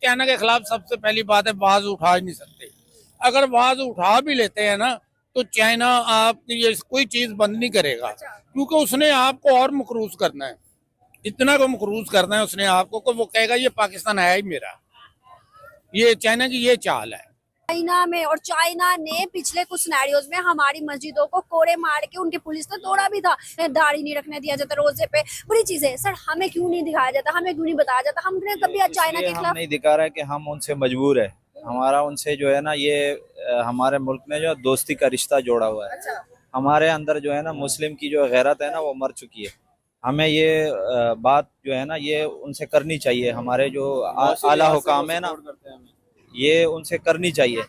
China के खिलाफ सबसे पहली बात है आवाज उठा ही नहीं सकते। अगर आवाज उठा भी लेते हैं ना तो चाइना आपकी ये कोई चीज बंद नहीं करेगा, क्योंकि उसने आपको और मकरूज करना है, इतना को मकरूज करना है उसने आपको कि वो कहेगा ये पाकिस्तान है ही मेरा। ये चाइना की ये चाल है। चाइना में, और चाइना ने पिछले कुछ सिनेरियोज में हमारी मस्जिदों को कोड़े मार के उनकी पुलिस ने तोड़ा भी था। दाढ़ी नहीं रखने दिया जाता रोजे पे, बड़ी चीजें। सर हमें क्यों नहीं दिखाया जाता, हमें क्यों नहीं बताया जाता? हमने कभी चाइना के हम खिलाफ नहीं दिखा रहे कि हम उनसे मजबूर है। हमारा उनसे जो है ना ये हमारे मुल्क में जो दोस्ती का रिश्ता जोड़ा हुआ है। हमारे अंदर जो है ना मुस्लिम की जो गैरत है ना वो मर चुकी है। हमें ये बात जो है ना ये उनसे करनी चाहिए। हमारे जो आला हुकाम है ना ये उनसे करनी चाहिए।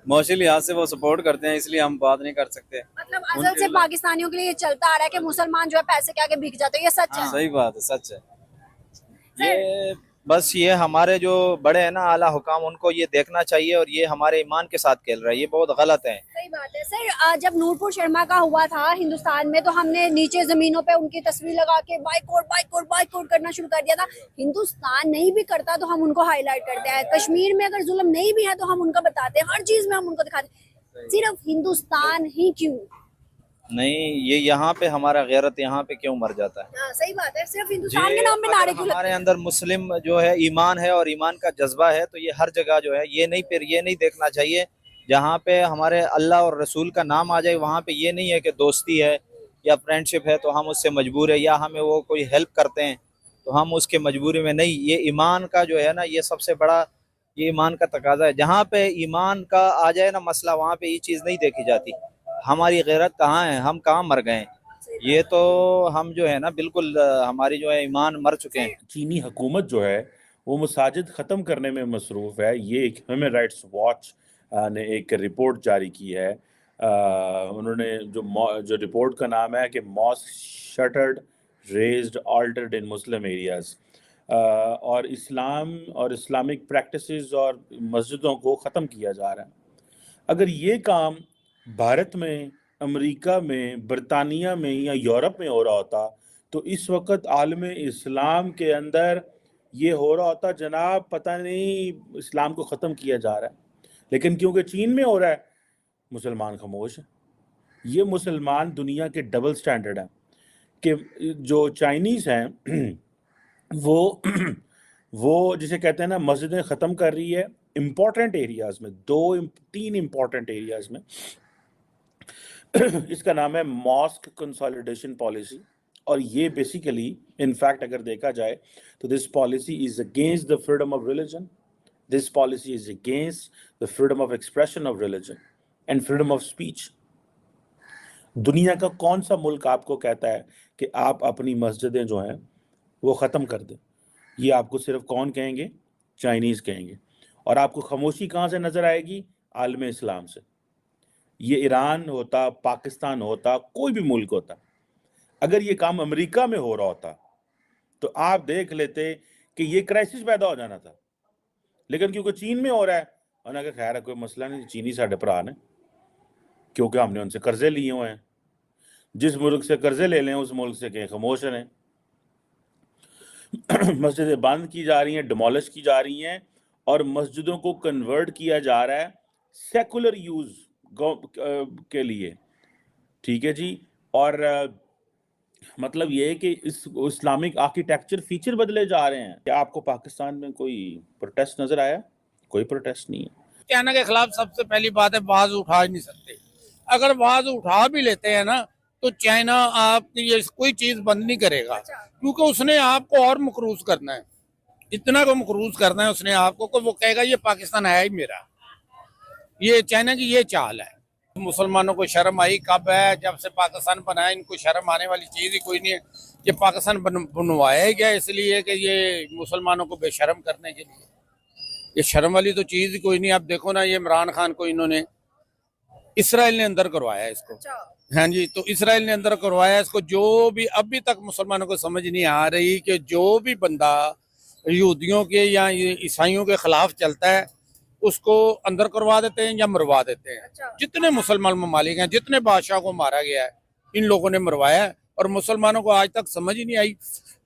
मौसी लिहाज से वो सपोर्ट करते हैं, इसलिए हम बात नहीं कर सकते। मतलब असल से पाकिस्तानियों के लिए ये चलता आ रहा है कि मुसलमान जो है पैसे के आगे बिक जाते हैं, ये सच है? सही बात है, सच है। ये बस ये हमारे जो बड़े हैं ना आला हुकाम उनको ये देखना चाहिए, और ये हमारे ईमान के साथ खेल रहा है, ये बहुत गलत है। सही बात है। सर जब नूरपुर शर्मा का हुआ था हिंदुस्तान में तो हमने नीचे जमीनों पे उनकी तस्वीर लगा के बाइकआउट करना शुरू कर दिया था। हिंदुस्तान नहीं भी करता तो हम उनको हाईलाइट करते हैं, कश्मीर में अगर जुल्म नहीं भी है तो हम उनका बताते हैं, हर चीज में हम उनको दिखाते हैं। सिर्फ हिंदुस्तान ही क्यों नहीं, ये यहाँ पे हमारा गैरत यहाँ पे क्यों मर जाता है? हाँ, सही बात है। सिर्फ हिंदुस्तान के नाम पे नारे क्यों लगते हमारे हैं? अंदर मुस्लिम जो है ईमान है और ईमान का जज्बा है, तो ये हर जगह जो है ये नहीं देखना चाहिए। जहाँ पे हमारे अल्लाह और रसूल का नाम आ जाए वहाँ पे ये नहीं है कि दोस्ती है या फ्रेंडशिप है तो हम उससे मजबूर है, या हमें वो कोई हेल्प करते हैं तो हम उसके मजबूरी में नहीं। ये ईमान का जो है ना ये सबसे बड़ा ये ईमान का तकाजा है। जहाँ पे ईमान का आ जाए ना मसला वहाँ पे ये चीज़ नहीं देखी जाती। हमारी गैरत कहाँ है, हम कहाँ मर गए? ये तो हम जो है ना बिल्कुल हमारी जो है ईमान मर चुके हैं। चीनी हुकूमत जो है वो मसाजिद ख़त्म करने में मसरूफ़ है। ये एक ह्यूमन राइट्स वॉच ने एक रिपोर्ट जारी की है। उन्होंने जो रिपोर्ट का नाम है कि mosque shuttered, razed, altered in Muslim areas, और इस्लाम और इस्लामिक प्रैक्टिसेस और मस्जिदों को ख़त्म किया जा रहा है। अगर ये काम भारत में, अमेरिका में, बरतानिया में या यूरोप में हो रहा होता तो इस वक्त आलम इस्लाम के अंदर ये हो रहा होता जनाब पता नहीं इस्लाम को ख़त्म किया जा रहा है। लेकिन क्योंकि चीन में हो रहा है मुसलमान खामोश है। ये मुसलमान दुनिया के डबल स्टैंडर्ड हैं कि जो चाइनीज़ हैं वो वो जिसे कहते हैं ना मस्जिदें ख़त्म कर रही है इम्पॉर्टेंट एरियाज़ में, 2-3 इम्पॉर्टेंट एरियाज़ में। इसका नाम है मॉस्क कंसोलिडेशन पॉलिसी, और ये बेसिकली इनफैक्ट अगर देखा जाए तो this policy is against the freedom of religion, this policy is against the freedom of expression of religion and freedom of speech. दुनिया का कौन सा मुल्क आपको कहता है कि आप अपनी मस्जिदें जो हैं वो ख़त्म कर दें? ये आपको सिर्फ कौन कहेंगे? चाइनीज़ कहेंगे। और आपको खामोशी कहाँ से नज़र आएगी? आलम इस्लाम से। ये ईरान होता, पाकिस्तान होता, कोई भी मुल्क होता, अगर ये काम अमेरिका में हो रहा होता तो आप देख लेते कि ये क्राइसिस पैदा हो जाना था। लेकिन क्योंकि चीन में हो रहा है, उन्होंने कहा खैर है कोई मसला नहीं, चीनी साढ़े भरा ने, क्योंकि हमने उनसे कर्जे लिए हुए हैं। जिस मुल्क से कर्जे ले लें उस मुल्क से कहीं खामोश रहें। मस्जिदें बंद की जा रही हैं, डिमोलिश की जा रही हैं, और मस्जिदों को कन्वर्ट किया जा रहा है सेकुलर यूज़ के लिए। ठीक है जी। और मतलब ये है कि इस इस्लामिक आर्किटेक्चर फीचर बदले जा रहे हैं। क्या आपको पाकिस्तान में कोई प्रोटेस्ट नजर आया? कोई प्रोटेस्ट नहीं है। चाइना के खिलाफ सबसे पहली बात है आवाज उठा ही नहीं सकते। अगर आवाज उठा भी लेते हैं ना तो चाइना आपकी ये कोई चीज बंद नहीं करेगा, क्योंकि उसने आपको और मकरूज करना है, इतना को मकरूज करना है उसने आपको कि वो कहेगा ये पाकिस्तान है ही मेरा। ये चाइना की ये चाल है। मुसलमानों को शर्म आई कब है? जब से पाकिस्तान बनाया, इनको शर्म आने वाली चीज ही कोई नहीं है। ये पाकिस्तान बनवाया ही गया इसलिए कि ये मुसलमानों को बेशर्म करने के लिए। ये शर्म वाली तो चीज ही कोई नहीं। आप देखो ना, ये इमरान खान को इन्होंने इसराइल ने अंदर करवाया इसको। हाँ जी, तो इसराइल ने अंदर करवाया इसको। जो भी अभी तक मुसलमानों को समझ नहीं आ रही कि जो भी बंदा यहूदियों के या ईसाइयों के खिलाफ चलता है उसको अंदर करवा देते हैं या मरवा देते हैं। जितने मुसलमान ममालिक हैं, जितने बादशाह को मारा गया है, इन लोगों ने मरवाया है, और मुसलमानों को आज तक समझ ही नहीं आई।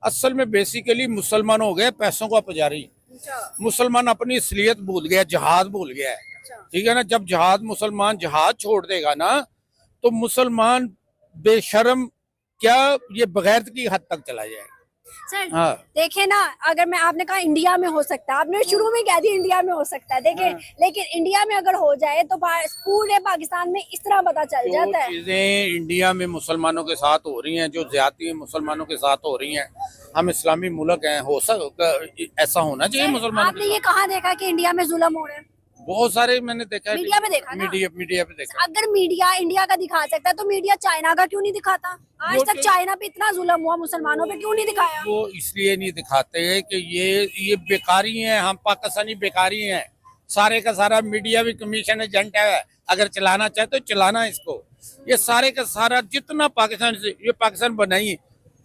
असल में बेसिकली मुसलमान हो गए पैसों का पुजारी। मुसलमान अपनी असलियत भूल गया, जहाद भूल गया है, ठीक है ना। जब मुसलमान जहाद छोड़ देगा ना, तो मुसलमान बेशर्म क्या ये बगैरत की हद तक चला जाएगा। सर हाँ। देखे ना, अगर मैं आपने कहा इंडिया में हो सकता है, आपने शुरू में कह दी इंडिया में हो सकता है, देखे लेकिन इंडिया में अगर हो जाए तो पूरे पाकिस्तान में इस तरह पता चल जो जाता है। चीजें इंडिया में मुसलमानों के साथ हो रही हैं, जो ज्यादती मुसलमानों के साथ हो रही हैं, हम इस्लामी मुल्क हैं, हो सकता ऐसा होना चाहिए मुसलमानों आपने के ये कहाँ देखा कि इंडिया में जुल्म हो रहे हैं? साथ। बहुत सारे मैंने देखा है, मीडिया में देखा ना? मीडिया पे देखा। अगर मीडिया इंडिया का दिखा सकता है तो मीडिया चाइना का क्यों नहीं दिखाता? आज वो तक तो- चाइना पे इतना जुल्म हुआ, मुसलमानों पे क्यों नहीं दिखाया? वो इसलिए नहीं दिखाते हैं कि ये बेकारी हैं, हम पाकिस्तानी बेकारी हैं। सारे का सारा मीडिया भी कमीशन एजेंट है, अगर चलाना चाहे तो चलाना इसको। ये सारे का सारा जितना पाकिस्तान से ये पाकिस्तान बनाई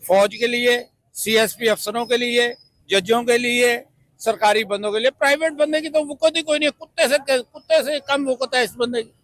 फौज के लिए, CSP अफसरों के लिए, जजों के लिए, सरकारी बंदों के लिए। प्राइवेट बंदे की तो वक़्त ही कोई नहीं, कुत्ते से कम वक़्त है इस बंदे की।